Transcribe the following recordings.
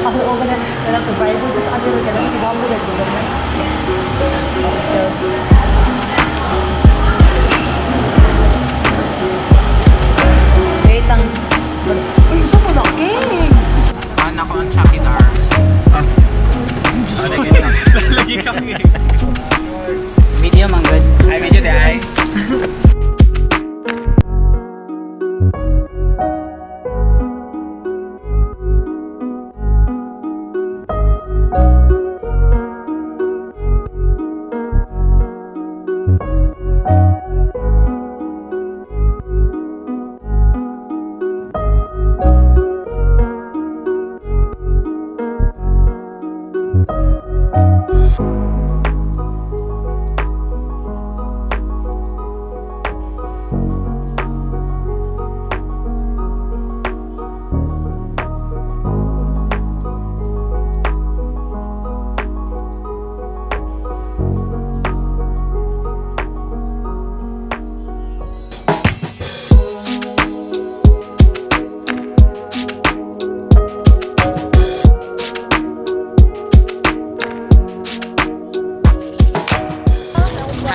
Oo ka na. Walang survival dito kami rin. Kailangan si Bambo na dito. Wait ang... Uy, isa mo na, King! Paano ako ang Chucky Dars? Lagi kami. Video man good. Ay, video di ay.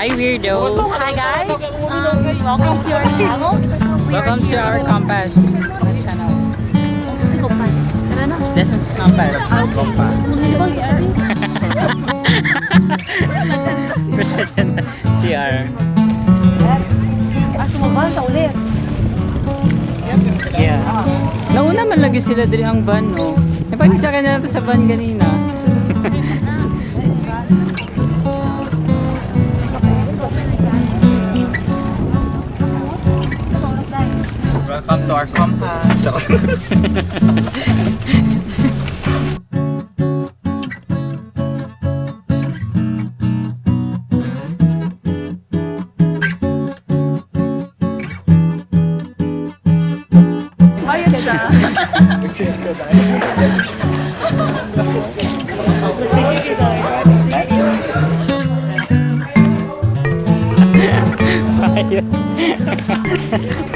Hi weirdos! Hi guys! Welcome to our channel. Welcome to our Compass channel. Si Kompas. Tara na. It's Deson Compass. Compass. Precision CR. Asa mo ba sa ulit? Yeah. Nauna man lagi sila diri ang van, no? Napag-isa ka na nato sa van ganina. Welcome to our compass. Ayun siya.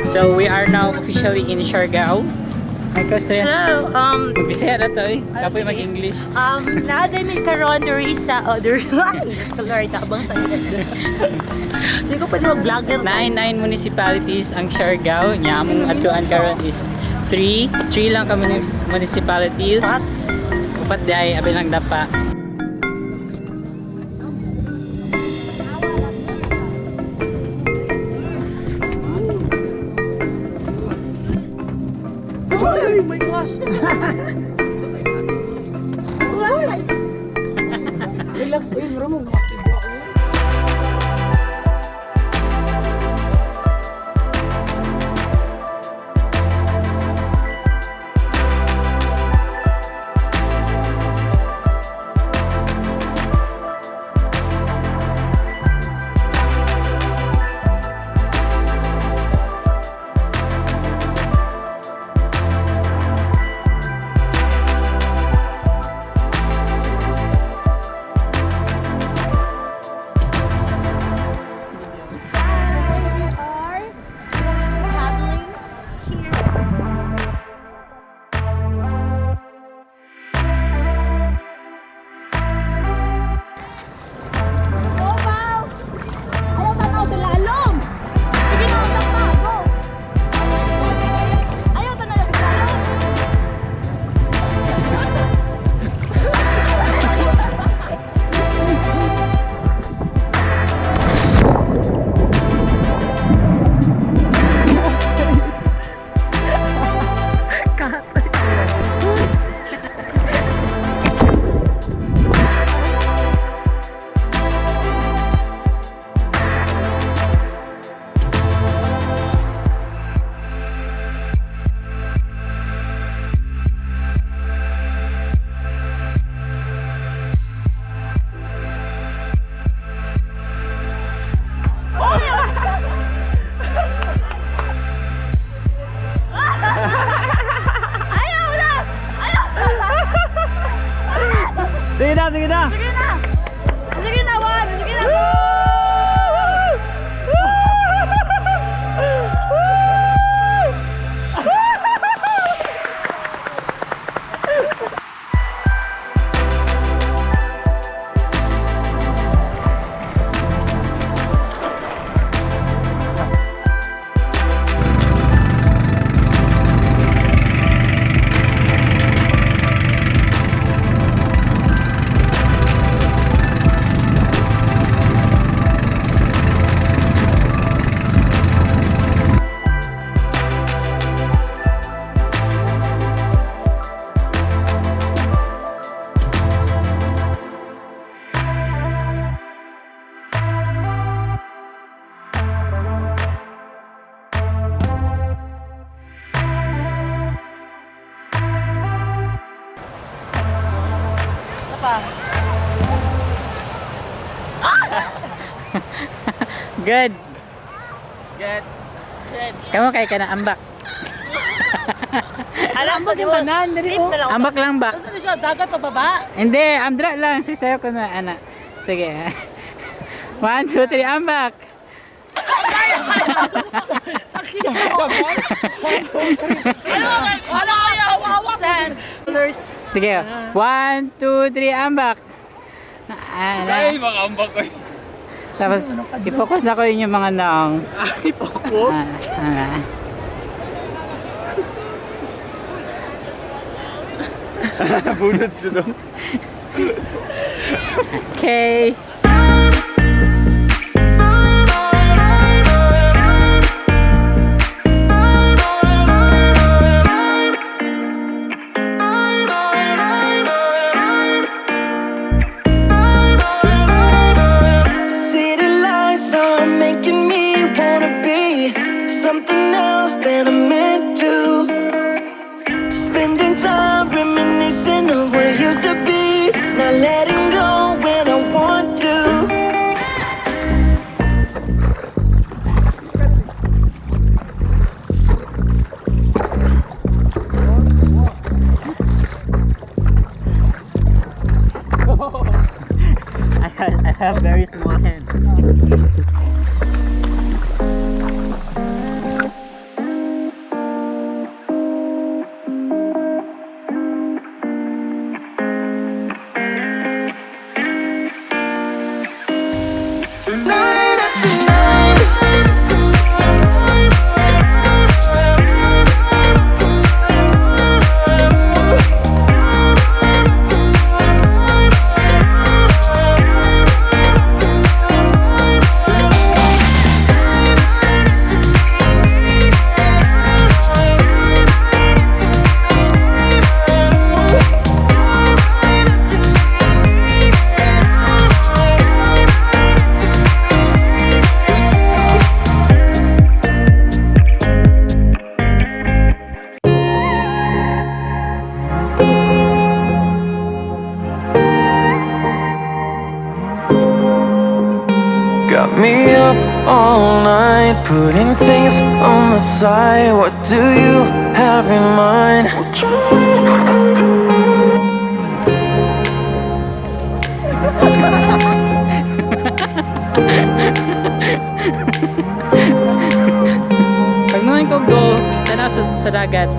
So we are now officially in Siargao. Hi, Costa. Hello, Bisaya na to eh. Kapoy mag-English. naaday may karon diri sa other Diyos ko Lord, tabang sa iyo. Hindi ko pwede mag-vlogger. 9 municipalities ang Siargao. Nya among atuan karon is 3 lang kami ng municipalities. Upat day abi lang dapa. Oh my gosh! Relax, bro mo. Sige na! Sige na! Sige na, Juan! Sige na! pa. Good. Get. Kamu kay ka na ambak. Alam mo, di ba? Sleep na lang. Ambak lang ba? Gusto na siya, dagat pa baba. Hindi, amdra lang. Sasayaw ko na, anak. Sige. 1, 2, 3, ambak. Sakit mo. Ano kaya hawak-hawak? Sige. 1, 2, 3, ambak. Ay, makaambak ko. Tapos, i-focus na ko yun yung mga naong. Ay, focus. Bunot siya doon. Okay. City lights are making me wanna be something else than I'm meant to. Spending time reminiscing of what it used to be, not letting go when I want to. I have very small hands. Night after night. Got me up all night, putting things on the side. What do you have in mind? Pag naman ko go, tanaw sa dagat.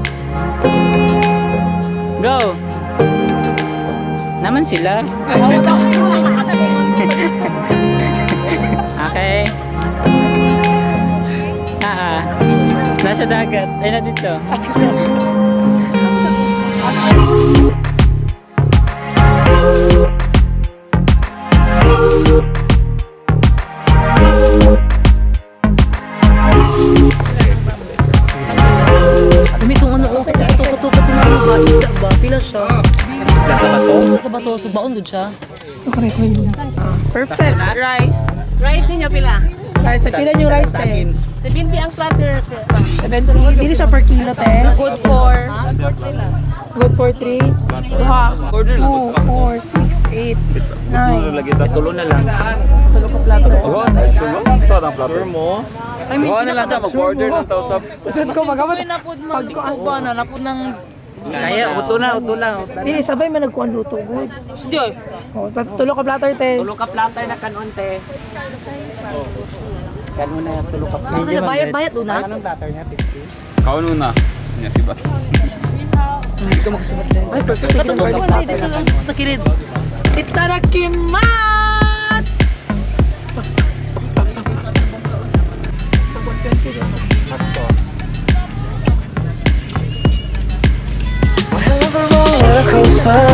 Go! Naman sila. Okay. Nasa dagat. Ay, na dito. Dami itong ano, okay. Tutok-tutok na mga isda ba? Pila siya. Isda sa bato? Isda sa bato. Subaon doon siya. Perfect. Rice. Rice ninyo pila? Rice, pila yung rice, te? 70 ang platter, sir. 70. Hindi siya per kilo, te. Good for... Good for 3. 2, 4, 6, 8, 9. Tulo na lang. Tulo ka plato. Saan ang platter mo? Gawa na lang sa mag-order ng tao sa... Sus ko, magamat. Napod mo si Kuba na, napod ng... Kaya, uto lang. Hindi, sabay man nagkuhan luto, good. Sige, oy. Oh, tulo ka platter, te. Tulo ka platter na kanon, te. Kanon na tulo ka platter. Ano siya, bayat doon na? Anong platter niya? 50? Kaon muna. Niya si Bat. Hindi ka magsabat, te. Ay, perfect. Patutulog ko na dito lang sa kilid. Itadakimasu! Hell of a roller coaster.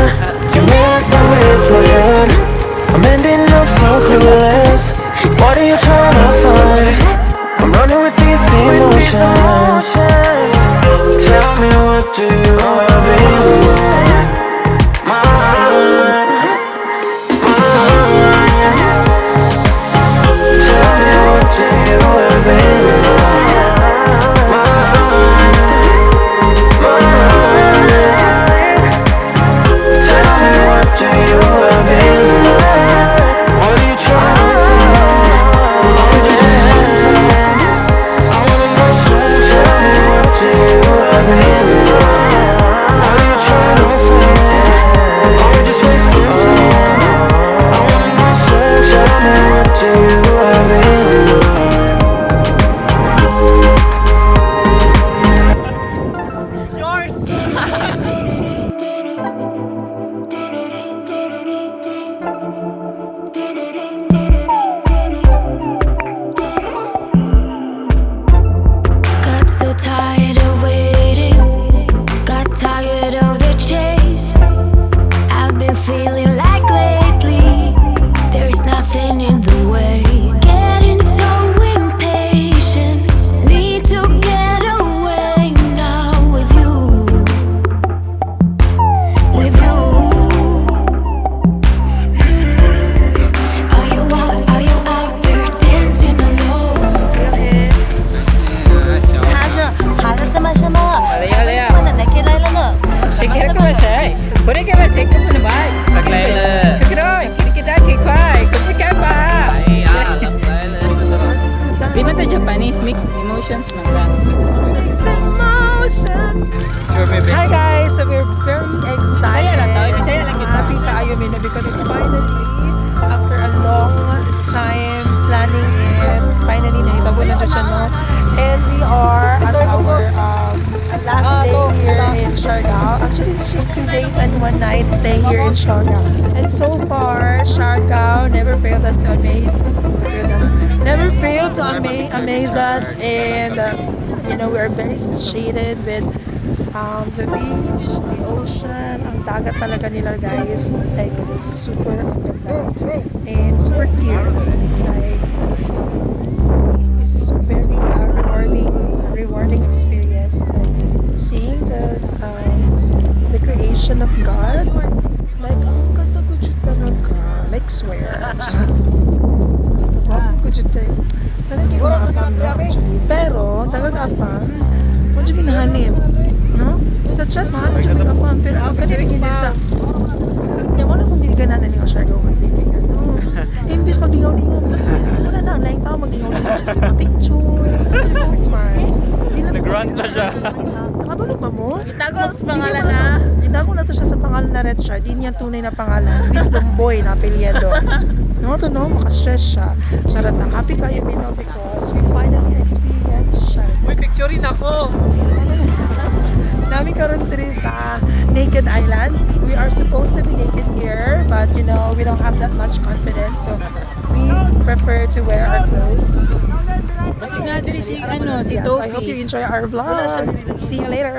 You're messing with my head. I'm ending up so clueless. What are you trying to find? I'm running with these emotions. Tell me, what do you have in mind? Mine. Tell me, what do you have in mind? Mine. Tell me, what do you have? Kamu na ba? Saglayla. Sugro, kita kay kung si Kapa. Ay, saglayla. Di ba ito Japanese mixed emotions man lang? Hi guys! So we're very excited. Bisaya lang tao, Bisaya lang kita. Happy kaayo Mino because finally, after a long time planning and finally nahitabo na siya, no? And we are at our last day here in Siargao. Actually, it's just 2 days and 1 night stay here in Siargao. And so far, Siargao never failed us to amaze us, and you know, we are very satiated with the beach, the ocean. Ang dagat talaga nila, guys, like super and super clear. Like, this is a very rewarding experience. Like seeing the creation of God. Like, ang ganda ko dyan talaga. Like, swear. Ko dyan tayo. Talagang yung mga afam, no? Actually. Pero, talagang afam, medyo pinahanip. No? Sa chat, mahanap dyan mga afam. Pero pag kanina hindi sa... Yan mo na kung hindi gananan yung Siargao mag-living. Ano? Imbis maglingaw-lingaw. Wala na, laing tao maglingaw-lingaw. Kasi ma-picture. Nag-run na siya. Nakabalog ba mo? Itago sa pangalan na. Itago na to siya sa pangalan na Red Shark. Di niya tunay na pangalan. With Boy na apelyido. No, to no, makastress siya. Charot lang. Happy kayo, Mino, because we finally experienced Shark. Uy, picture rin ako. Namin karon diri sa Naked Island. We are supposed to be naked here, but you know, we don't have that much confidence, so we prefer to wear our clothes. Basta nga diri si Yes, si I hope you Tofi. enjoy our vlog. See you later.